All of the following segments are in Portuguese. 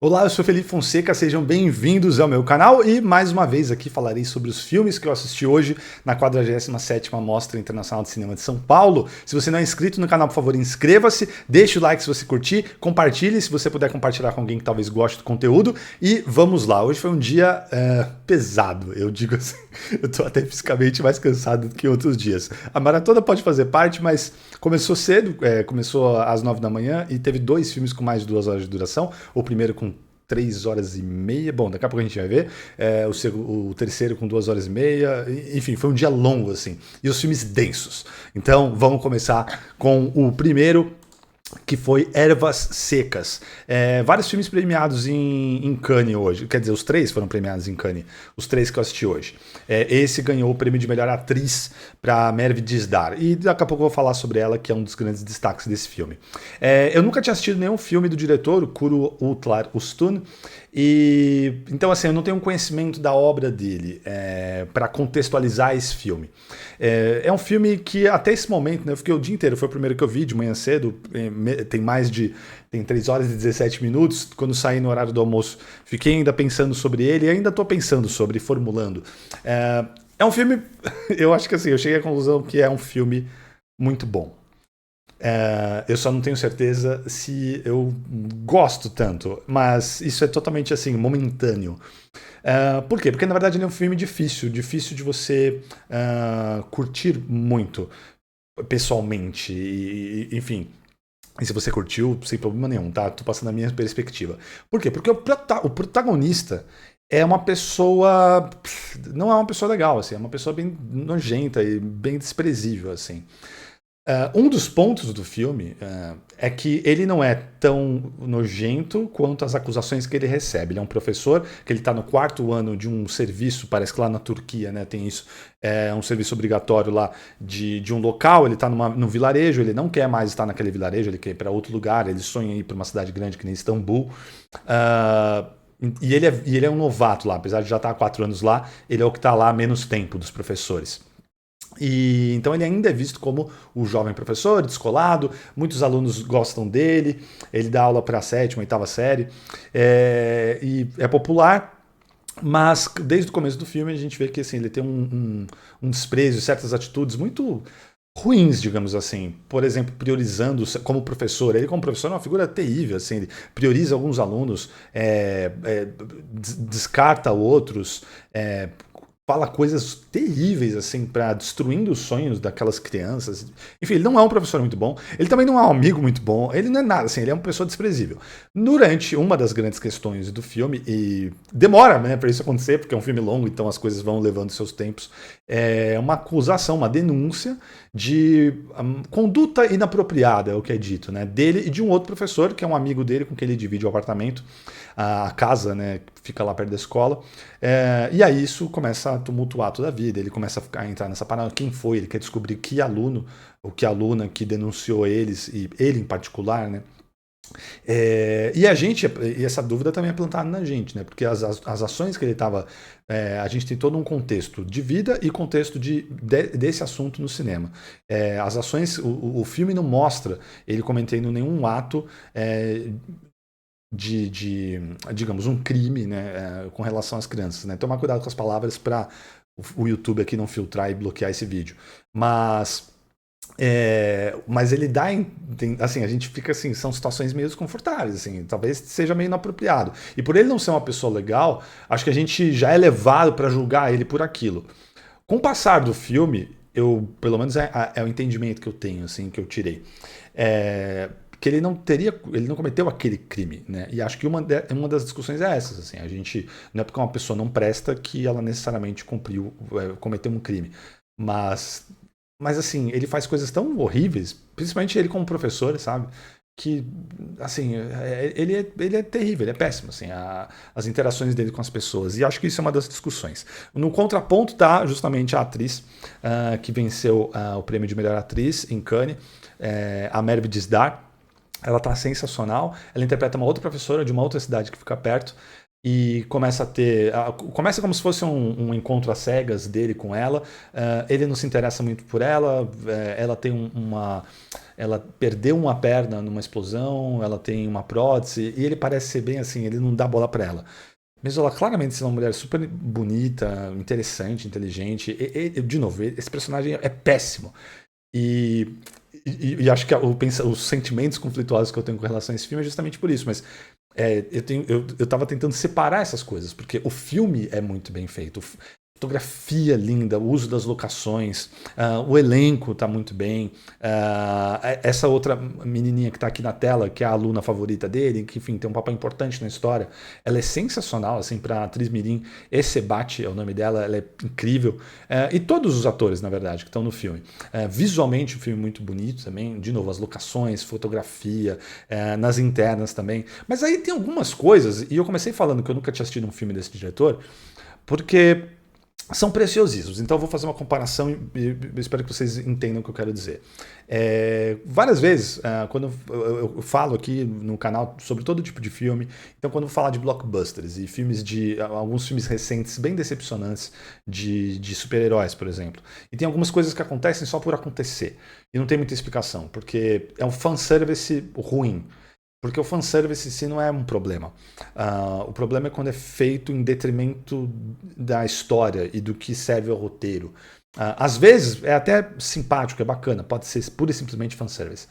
Olá, eu sou Felipe Fonseca, sejam bem-vindos ao meu canal e mais uma vez aqui falarei sobre os filmes que eu assisti hoje na 47ª Mostra Internacional de Cinema de São Paulo. Se você não é inscrito no canal, por favor, inscreva-se, deixe o like se você curtir, compartilhe se você puder compartilhar com alguém que talvez goste do conteúdo e vamos lá. Hoje foi um dia pesado, eu digo assim, eu tô até fisicamente mais cansado do que outros dias. A maratona pode fazer parte, mas começou cedo, começou às 9 da manhã e teve dois filmes com mais de 2 horas de duração, o primeiro com 3 horas e meia, bom, daqui a pouco a gente vai ver, o terceiro com 2 horas e meia, enfim, foi um dia longo, assim, e os filmes densos. Então, vamos começar com o primeiro, que foi Ervas Secas. Vários filmes premiados em Cannes hoje, quer dizer, os três foram premiados em Cannes, os três que eu assisti hoje. Esse ganhou o prêmio de melhor atriz para Merve Dizdar, e daqui a pouco eu vou falar sobre ela, que é um dos grandes destaques desse filme. Eu nunca tinha assistido nenhum filme do diretor, o Kuru Utlar Ustun, e então assim, eu não tenho um conhecimento da obra dele para contextualizar esse filme. É um filme que até esse momento, né, eu fiquei o dia inteiro, foi o primeiro que eu vi de manhã cedo, tem 3 horas e 17 minutos, quando saí no horário do almoço, fiquei ainda pensando sobre ele e ainda estou pensando sobre, formulando. É um filme, eu acho que assim, eu cheguei à conclusão que é um filme muito bom. Eu só não tenho certeza se eu gosto tanto, mas isso é totalmente assim, momentâneo. Por quê? Porque na verdade ele é um filme difícil de você curtir muito pessoalmente, enfim. E se você curtiu, sem problema nenhum, tá? Tô passando a minha perspectiva. Por quê? Porque o protagonista é uma pessoa... Não é uma pessoa legal, assim. É uma pessoa bem nojenta e bem desprezível, assim. Um dos pontos do filme é que ele não é tão nojento quanto as acusações que ele recebe. Ele é um professor que ele está no 4º ano de um serviço, parece que lá na Turquia, né, tem isso, um serviço obrigatório lá de um local, ele está num vilarejo, ele não quer mais estar naquele vilarejo, ele quer ir para outro lugar, ele sonha em ir para uma cidade grande que nem Istambul. E ele é um novato lá, apesar de já estar há 4 anos lá, ele é o que está lá há menos tempo dos professores. E então ele ainda é visto como o jovem professor, descolado, muitos alunos gostam dele, ele dá aula para a 7ª, 8ª série, e é popular, mas desde o começo do filme a gente vê que assim, ele tem um desprezo, certas atitudes muito ruins, digamos assim. Por exemplo, priorizando como professor. Ele como professor é uma figura terrível, assim, ele prioriza alguns alunos, descarta outros, fala coisas terríveis, assim, para destruindo os sonhos daquelas crianças. Enfim, ele não é um professor muito bom, ele também não é um amigo muito bom, ele não é nada, assim, ele é uma pessoa desprezível. Durante uma das grandes questões do filme, e demora, né, para isso acontecer, porque é um filme longo, então as coisas vão levando seus tempos, é uma acusação, uma denúncia de conduta inapropriada, é o que é dito, né, dele e de um outro professor, que é um amigo dele com quem ele divide o apartamento, a casa, né, fica lá perto da escola, e aí isso começa a tumultuar toda a vida, ele começa a entrar nessa parada, quem foi, ele quer descobrir que aluno, ou que aluna que denunciou eles, e ele em particular, né, e essa dúvida também é plantada na gente, né, porque as ações que ele estava, a gente tem todo um contexto de vida e contexto desse assunto no cinema. As ações, o filme não mostra ele cometendo nenhum ato, digamos, um crime, né, com relação às crianças, né? Tomar cuidado com as palavras para o YouTube aqui não filtrar e bloquear esse vídeo. Mas ele dá, assim, a gente fica assim, são situações meio desconfortáveis, assim, talvez seja meio inapropriado. E por ele não ser uma pessoa legal, acho que a gente já é levado para julgar ele por aquilo. Com o passar do filme, pelo menos é o entendimento que eu tenho, assim, que eu tirei. Que ele não cometeu aquele crime, né? E acho que uma das discussões é essa, assim, a gente não é porque uma pessoa não presta que ela necessariamente cometeu um crime, mas assim, ele faz coisas tão horríveis, principalmente ele como professor, sabe? Que, assim, ele é terrível, ele é péssimo, assim, as interações dele com as pessoas, e acho que isso é uma das discussões. No contraponto tá justamente a atriz que venceu o prêmio de melhor atriz em Cannes, a Merve Dizdar. Ela tá sensacional, ela interpreta uma outra professora de uma outra cidade que fica perto, e começa como se fosse um encontro às cegas dele com ela. Ele não se interessa muito por ela, ela tem ela perdeu uma perna numa explosão, ela tem uma prótese, e ele parece ser bem assim, ele não dá bola pra ela. Mas ela claramente é uma mulher super bonita, interessante, inteligente. De novo, esse personagem é péssimo. E, e acho que os sentimentos conflituosos que eu tenho com relação a esse filme é justamente por isso. Mas eu tava tentando separar essas coisas, porque o filme é muito bem feito. Fotografia linda, o uso das locações, o elenco tá muito bem. Essa outra menininha que tá aqui na tela, que é a aluna favorita dele, que enfim tem um papel importante na história, ela é sensacional, assim, pra atriz mirim. Essebate é o nome dela, ela é incrível. E todos os atores, na verdade, que estão no filme. Visualmente, o filme é muito bonito também. De novo, as locações, fotografia, nas internas também. Mas aí tem algumas coisas, e eu comecei falando que eu nunca tinha assistido um filme desse diretor, porque são preciosismos. Então eu vou fazer uma comparação e espero que vocês entendam o que eu quero dizer. Várias vezes, quando eu falo aqui no canal sobre todo tipo de filme, então quando eu falar de blockbusters e filmes alguns filmes recentes bem decepcionantes de super-heróis, por exemplo, e tem algumas coisas que acontecem só por acontecer e não tem muita explicação, porque é um fanservice ruim. Porque o fanservice em si não é um problema. O problema é quando é feito em detrimento da história e do que serve ao roteiro. Às vezes é até simpático, é bacana, pode ser pura e simplesmente fanservice.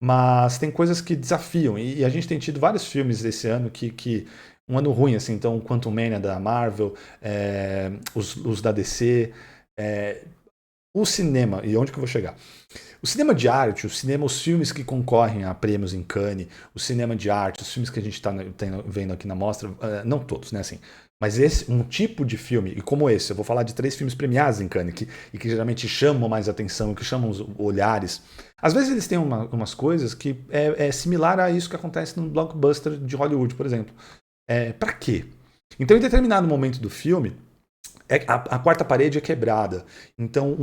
Mas tem coisas que desafiam. E a gente tem tido vários filmes esse ano que um ano ruim, assim, então Quantum Mania da Marvel, os da DC, o cinema, e onde que eu vou chegar? O cinema de arte, os filmes que concorrem a prêmios em Cannes, o cinema de arte, os filmes que a gente está vendo aqui na mostra, não todos, né, assim, mas um tipo de filme, e como esse, eu vou falar de 3 filmes premiados em Cannes, e que geralmente chamam mais atenção, que chamam os olhares. Às vezes eles têm umas coisas que é similar a isso que acontece no blockbuster de Hollywood, por exemplo. Pra quê? Então, em determinado momento do filme, a quarta parede é quebrada. Então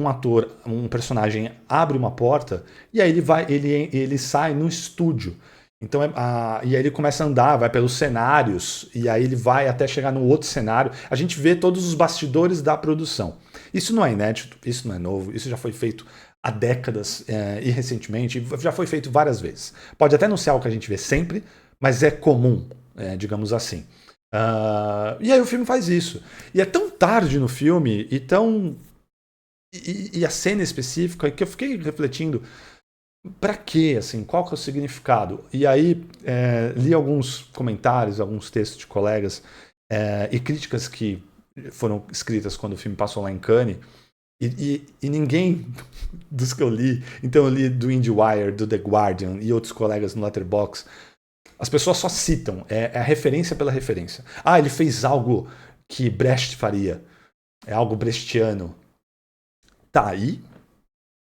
um personagem abre uma porta e aí ele sai no estúdio. Então e aí ele começa a andar, vai pelos cenários e aí ele vai até chegar no outro cenário. A gente vê todos os bastidores da produção. Isso não é inédito, isso não é novo, isso já foi feito há décadas e recentemente já foi feito várias vezes. Pode até não ser algo que a gente vê sempre, mas é comum, digamos assim. E aí o filme faz isso. E é tão tarde no filme e tão. E a cena específica que eu fiquei refletindo. Pra quê? Assim, qual que é o significado? E aí li alguns comentários, alguns textos de colegas e críticas que foram escritas quando o filme passou lá em Cannes. E ninguém dos que eu li. Então eu li do IndieWire, do The Guardian e outros colegas no Letterboxd. As pessoas só citam, é a referência pela referência. Ele fez algo que Brecht faria. É algo brechtiano. Tá aí.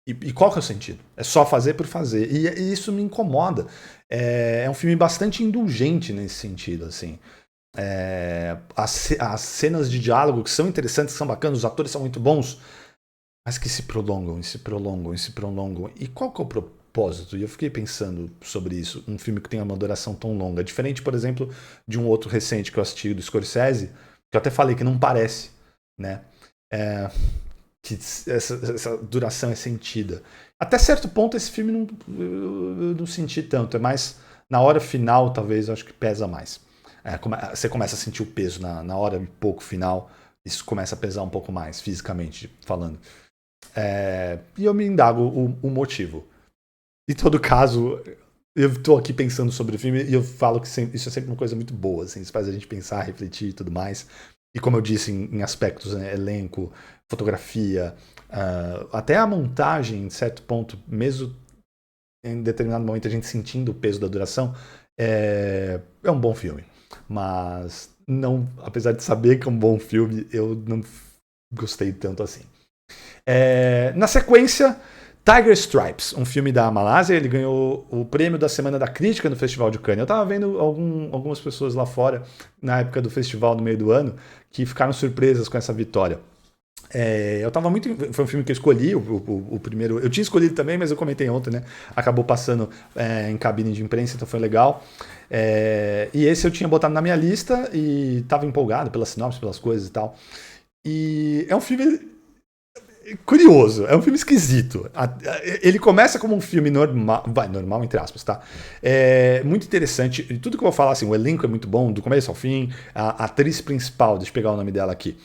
E qual que é o sentido? É só fazer por fazer. E isso me incomoda. É um filme bastante indulgente nesse sentido, assim. As cenas de diálogo que são interessantes, que são bacanas, os atores são muito bons, mas que se prolongam, e se prolongam, e se prolongam. E qual que é o propósito? E eu fiquei pensando sobre isso, um filme que tem uma duração tão longa. Diferente, por exemplo, de um outro recente que eu assisti, do Scorsese, que eu até falei que não parece, né? Que essa duração é sentida. Até certo ponto, esse filme eu não senti tanto. É mais na hora final, talvez, eu acho que pesa mais. Você começa a sentir o peso na hora e pouco final. Isso começa a pesar um pouco mais, fisicamente falando. E eu me indago o motivo. Em todo caso, eu estou aqui pensando sobre o filme e eu falo que isso é sempre uma coisa muito boa. Assim, isso faz a gente pensar, refletir e tudo mais. E como eu disse, em aspectos, né, elenco, fotografia, até a montagem, em certo ponto, mesmo em determinado momento a gente sentindo o peso da duração, é um bom filme. Mas, não, apesar de saber que é um bom filme, eu não gostei tanto assim. Na sequência, Tiger Stripes, um filme da Malásia, ele ganhou o prêmio da Semana da Crítica no Festival de Cannes. Eu estava vendo algumas pessoas lá fora, na época do festival, no meio do ano, que ficaram surpresas com essa vitória. Eu tava muito. Foi um filme que eu escolhi, o primeiro. Eu tinha escolhido também, mas eu comentei ontem, né? Acabou passando em cabine de imprensa, então foi legal. E esse eu tinha botado na minha lista e tava empolgado pela sinopse, pelas coisas e tal. E é um filme. curioso, é um filme esquisito. Ele começa como um filme normal, normal entre aspas, tá? É muito interessante, e tudo que eu vou falar, assim, o elenco é muito bom, do começo ao fim, a atriz principal, deixa eu pegar o nome dela aqui,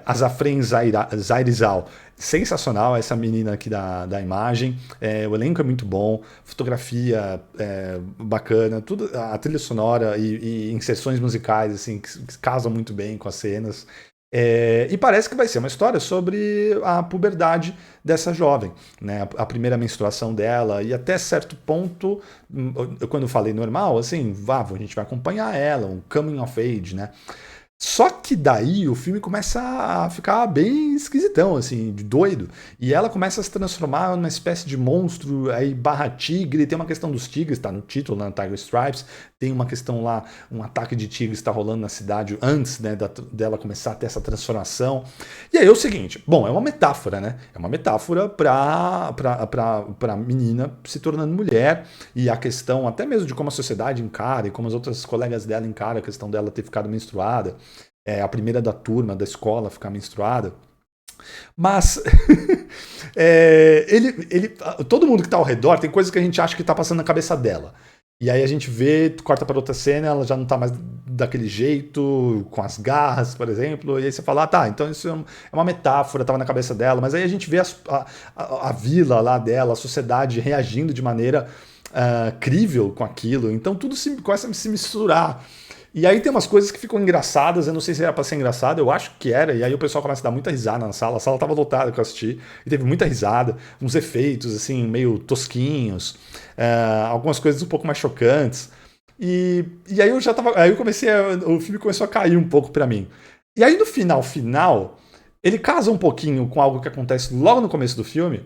Azafrén Zairizal, sensacional essa menina aqui da imagem, o elenco é muito bom, fotografia bacana, tudo, a trilha sonora e inserções musicais assim que casam muito bem com as cenas. E parece que vai ser uma história sobre a puberdade dessa jovem, né? A primeira menstruação dela, e até certo ponto, quando eu falei normal, assim, a gente vai acompanhar ela, um coming of age, né? Só que daí o filme começa a ficar bem esquisitão, assim, de doido. E ela começa a se transformar numa espécie de monstro, aí barra tigre. Tem uma questão dos tigres, tá no título, na Tiger Stripes. Tem uma questão lá, um ataque de tigres está rolando na cidade antes, né, dela começar a ter essa transformação. E aí é o seguinte, bom, é uma metáfora, né? É uma metáfora pra menina se tornando mulher. E a questão até mesmo de como a sociedade encara e como as outras colegas dela encaram a questão dela ter ficado menstruada. A primeira da turma, da escola, ficar menstruada. Mas todo mundo que está ao redor tem coisas que a gente acha que está passando na cabeça dela. E aí a gente vê, corta para outra cena, ela já não está mais daquele jeito, com as garras, por exemplo. E aí você fala, tá, então isso é uma metáfora, estava na cabeça dela. Mas aí a gente vê a vila lá dela, a sociedade reagindo de maneira crível com aquilo. Então tudo começa a se misturar. E aí tem umas coisas que ficam engraçadas, eu não sei se era pra ser engraçado, eu acho que era, e aí o pessoal começa a dar muita risada na sala, a sala tava lotada que eu assisti, e teve muita risada, uns efeitos, assim, meio tosquinhos, algumas coisas um pouco mais chocantes, e aí eu já tava, aí eu comecei, o filme começou a cair um pouco pra mim. E aí no final, ele casa um pouquinho com algo que acontece logo no começo do filme,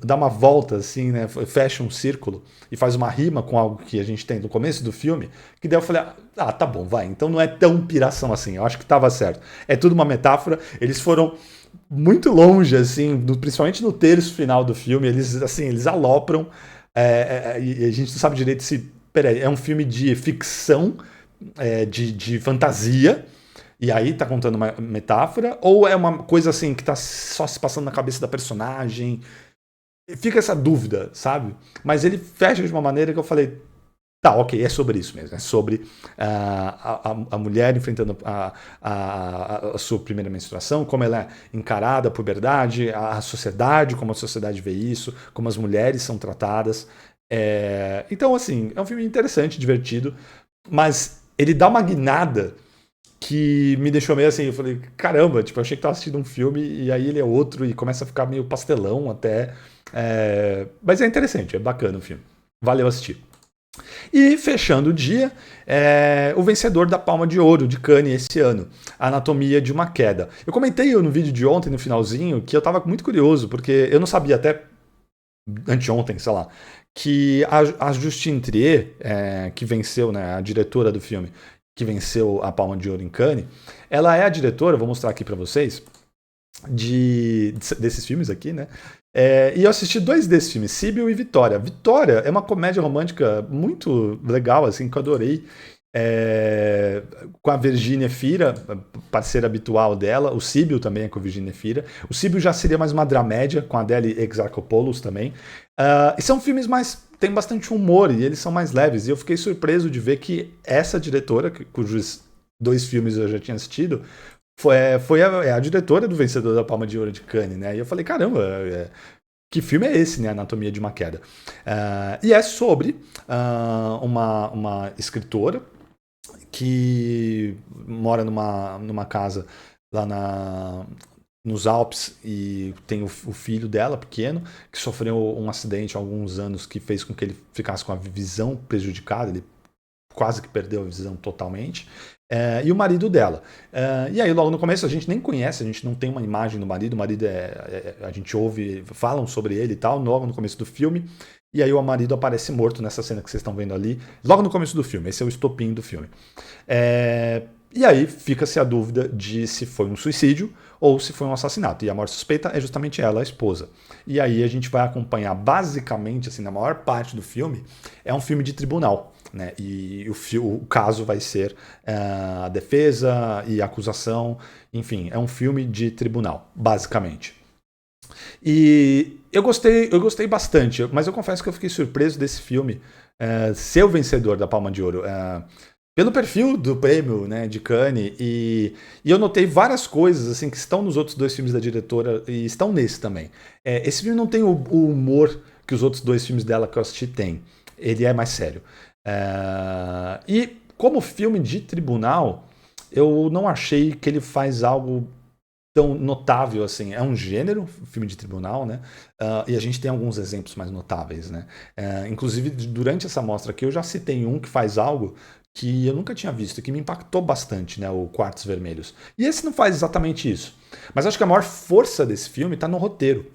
dá uma volta assim, né? Fecha um círculo e faz uma rima com algo que a gente tem no começo do filme, que daí eu falei, tá bom, vai, então não é tão piração assim, eu acho que tava certo. É tudo uma metáfora, eles foram muito longe, assim, principalmente no terço final do filme, eles alopram, e a gente não sabe direito se, peraí, é um filme de ficção, de fantasia, e aí tá contando uma metáfora, ou é uma coisa assim que tá só se passando na cabeça da personagem? Fica essa dúvida, sabe? Mas ele fecha de uma maneira que eu falei, tá, ok, é sobre isso mesmo. É sobre a mulher enfrentando a sua primeira menstruação, como ela é encarada, a puberdade, a sociedade, como a sociedade vê isso, como as mulheres são tratadas. Então, assim, é um filme interessante, divertido, mas ele dá uma guinada que me deixou meio assim, eu falei, caramba, tipo, eu achei que tava assistindo um filme e aí ele é outro e começa a ficar meio pastelão até. Mas é interessante, é bacana o filme. Valeu assistir. E fechando o dia, o vencedor da Palma de Ouro de Cannes esse ano, Anatomia de uma Queda. Eu comentei no vídeo de ontem, no finalzinho, que eu tava muito curioso, porque eu não sabia até anteontem, sei lá, que a Justine Triet, que venceu, né, a diretora do filme, que venceu a Palma de Ouro em Cannes, ela é a diretora, vou mostrar aqui para vocês, desses filmes aqui, né? E eu assisti 2 desses filmes, Síbio e Vitória. Vitória é uma comédia romântica muito legal, assim, que eu adorei. Com a Virginia Fira, parceira habitual dela. O Síbio também é com a Virginia Fira. O Síbio já seria mais uma dramédia, com a Adele Exarchopoulos também. E são filmes mais... tem bastante humor e eles são mais leves. E eu fiquei surpreso de ver que essa diretora, cujos 2 filmes eu já tinha assistido, foi a diretora do vencedor da Palma de Ouro de Cannes, né? E eu falei, caramba, que filme é esse, né? Anatomia de uma Queda. E é sobre uma escritora que mora numa casa lá nos Alpes e tem o filho dela, pequeno, que sofreu um acidente há alguns anos que fez com que ele ficasse com a visão prejudicada, ele quase que perdeu a visão totalmente, e o marido dela. E aí logo no começo a gente nem conhece, a gente não tem uma imagem do marido, o marido a gente ouve, falam sobre ele e tal, logo no começo do filme, e aí o marido aparece morto nessa cena que vocês estão vendo ali, logo no começo do filme, esse é o estopim do filme. E aí fica-se a dúvida de se foi um suicídio ou se foi um assassinato. E a maior suspeita é justamente ela, a esposa. E aí a gente vai acompanhar basicamente, assim, na maior parte do filme, é um filme de tribunal. né? E o caso vai ser a defesa e a acusação, enfim, é um filme de tribunal, basicamente. E eu gostei bastante, mas eu confesso que eu fiquei surpreso desse filme ser o vencedor da Palma de Ouro. Pelo perfil do prêmio, né, de Cannes, e eu notei várias coisas assim que estão nos outros dois filmes da diretora e estão nesse também. Esse filme não tem o humor que os outros dois filmes dela que eu assisti têm. Ele é mais sério. E como filme de tribunal, eu não achei que ele faz algo tão notável assim. É um gênero, filme de tribunal, né? E a gente tem alguns exemplos mais notáveis, né? Inclusive, durante essa mostra aqui, eu já citei um que faz algo que eu nunca tinha visto, que me impactou bastante, né? O Quartos Vermelhos. E esse não faz exatamente isso. Mas acho que a maior força desse filme está no roteiro.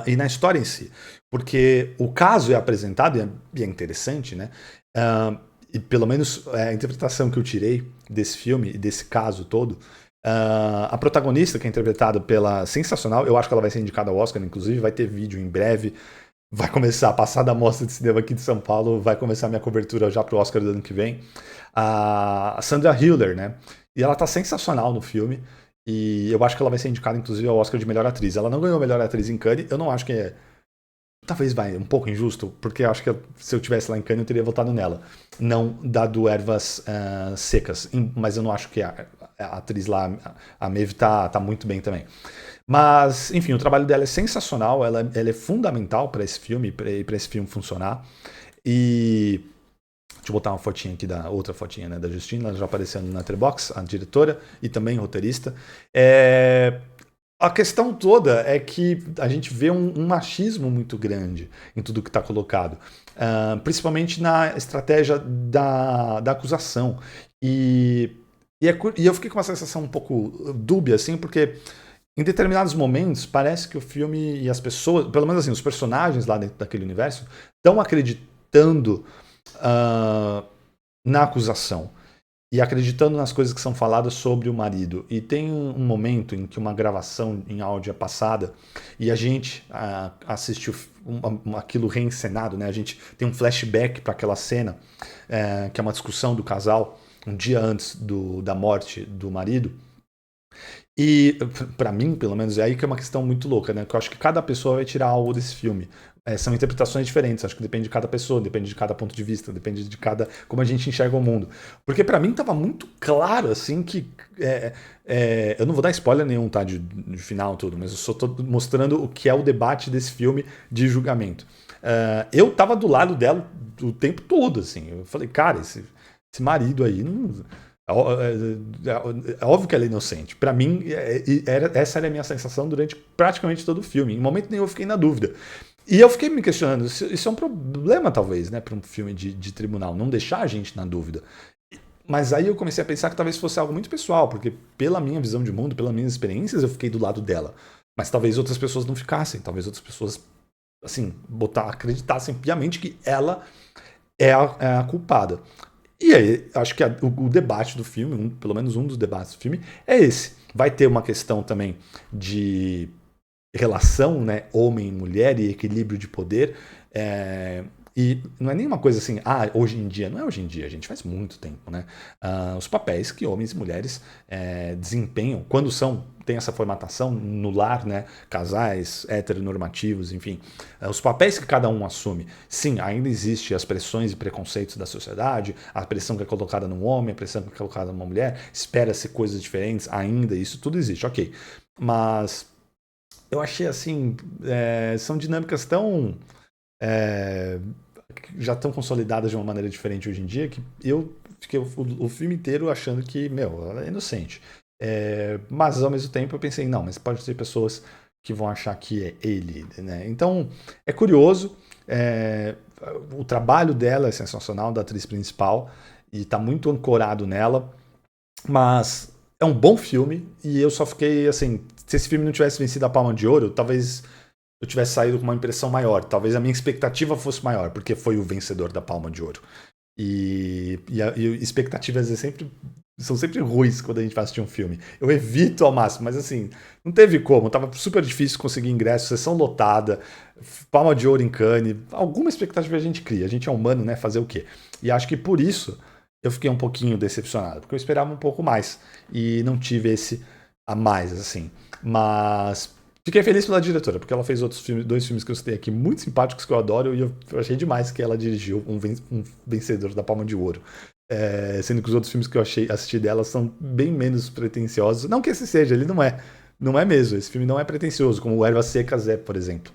E na história em si. Porque o caso é apresentado, e é interessante, né? E pelo menos a interpretação que eu tirei desse filme e desse caso todo, a protagonista, que é interpretada pela sensacional, eu acho que ela vai ser indicada ao Oscar, inclusive, vai ter vídeo em breve, vai começar a passar da mostra de cinema aqui de São Paulo, vai começar a minha cobertura já pro Oscar do ano que vem. A Sandra Hüller, né? E ela tá sensacional no filme, e eu acho que ela vai ser indicada, inclusive, ao Oscar de melhor atriz. Ela não ganhou melhor atriz em Cannes, eu não acho que é. Talvez vai um pouco injusto, porque eu acho que se eu tivesse lá em Cannes eu teria votado nela. Não dado Ervas Secas, mas eu não acho que a atriz lá, a Maeve, tá muito bem também. Mas, enfim, o trabalho dela é sensacional, ela é fundamental para esse filme, para esse filme funcionar. E deixa eu botar uma fotinha aqui outra fotinha, né, da Justina, ela já aparecendo na Letterboxd, a diretora e também roteirista. A questão toda é que a gente vê um machismo muito grande em tudo que está colocado, principalmente na estratégia da acusação. E eu fiquei com uma sensação um pouco dúbia, assim, porque em determinados momentos parece que o filme e as pessoas, pelo menos assim, os personagens lá dentro daquele universo, estão acreditando na acusação e acreditando nas coisas que são faladas sobre o marido. E tem um momento em que uma gravação em áudio é passada e a gente assiste aquilo reencenado, né? A gente tem um flashback para aquela cena, que é uma discussão do casal um dia antes da morte do marido. E, pra mim, pelo menos, é aí que é uma questão muito louca, né? Que eu acho que cada pessoa vai tirar algo desse filme. São interpretações diferentes, acho que depende de cada pessoa, depende de cada ponto de vista, depende de como a gente enxerga o mundo. Porque pra mim tava muito claro, assim, que... eu não vou dar spoiler nenhum, tá? De final tudo, mas eu só tô mostrando o que é o debate desse filme de julgamento. Eu tava do lado dela o tempo todo, assim. Eu falei, cara, esse marido aí não... É óbvio que ela é inocente. Pra mim, essa era a minha sensação durante praticamente todo o filme. Em momento nenhum eu fiquei na dúvida. E eu fiquei me questionando, isso é um problema talvez, né, para um filme de tribunal, não deixar a gente na dúvida. Mas aí eu comecei a pensar que talvez fosse algo muito pessoal, porque pela minha visão de mundo, pelas minhas experiências, eu fiquei do lado dela. Mas talvez outras pessoas não ficassem, talvez outras pessoas, assim, acreditassem piamente que ela é a culpada. E aí, acho que o debate do filme, pelo menos um dos debates do filme, é esse. Vai ter uma questão também de relação, né, homem e mulher e equilíbrio de poder. E não é nenhuma coisa assim, hoje em dia. Não é hoje em dia, a gente faz muito tempo, né? Os papéis que homens e mulheres desempenham, quando tem essa formatação no lar, né? Casais heteronormativos, enfim. Os papéis que cada um assume. Sim, ainda existe as pressões e preconceitos da sociedade, a pressão que é colocada num homem, a pressão que é colocada numa mulher, espera-se coisas diferentes, ainda isso tudo existe, ok. Mas eu achei assim, são dinâmicas tão... já tão consolidadas de uma maneira diferente hoje em dia, que eu fiquei o filme inteiro achando que, ela é inocente. Mas ao mesmo tempo eu pensei, não, mas pode ter pessoas que vão achar que é ele, né? Então é curioso, o trabalho dela é sensacional, da atriz principal, e tá muito ancorado nela, mas é um bom filme, e eu só fiquei assim, se esse filme não tivesse vencido a Palma de Ouro, talvez eu tivesse saído com uma impressão maior. Talvez a minha expectativa fosse maior, porque foi o vencedor da Palma de Ouro. E expectativas é sempre são sempre ruins quando a gente vai assistir um filme. Eu evito ao máximo, mas assim, não teve como. Tava super difícil conseguir ingresso, sessão lotada, Palma de Ouro em Cannes. Alguma expectativa a gente cria. A gente é humano, né? Fazer o quê? E acho que por isso eu fiquei um pouquinho decepcionado, porque eu esperava um pouco mais e não tive esse a mais, assim. Mas fiquei feliz pela diretora, porque ela fez outros filmes, 2 filmes que eu citei aqui, muito simpáticos, que eu adoro, e eu achei demais que ela dirigiu um vencedor da Palma de Ouro. Sendo que os outros filmes que eu assisti dela são bem menos pretensiosos. Não que esse seja, ele não é. Não é mesmo, esse filme não é pretensioso, como o Ervas Secas é, por exemplo.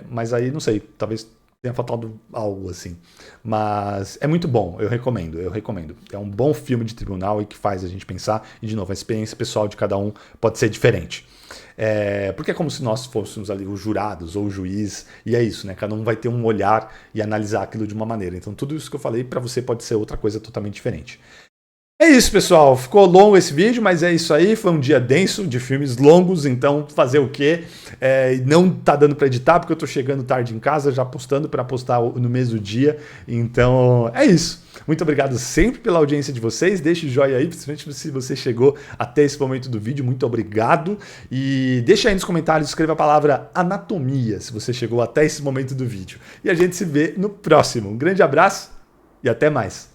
Mas aí, não sei, talvez tenha faltado algo assim. Mas é muito bom, eu recomendo, eu recomendo. É um bom filme de tribunal e que faz a gente pensar. E, de novo, a experiência pessoal de cada um pode ser diferente. Porque é como se nós fôssemos ali os jurados ou o juiz, e é isso, né? Cada um vai ter um olhar e analisar aquilo de uma maneira. Então, tudo isso que eu falei para você pode ser outra coisa totalmente diferente. É isso, pessoal. Ficou longo esse vídeo, mas é isso aí. Foi um dia denso de filmes longos, então fazer o quê? Não tá dando para editar porque eu tô chegando tarde em casa, já postando para postar no mesmo dia. Então é isso. Muito obrigado sempre pela audiência de vocês. Deixe o joinha aí, principalmente se você chegou até esse momento do vídeo. Muito obrigado. E deixa aí nos comentários, escreva a palavra anatomia se você chegou até esse momento do vídeo. E a gente se vê no próximo. Um grande abraço e até mais.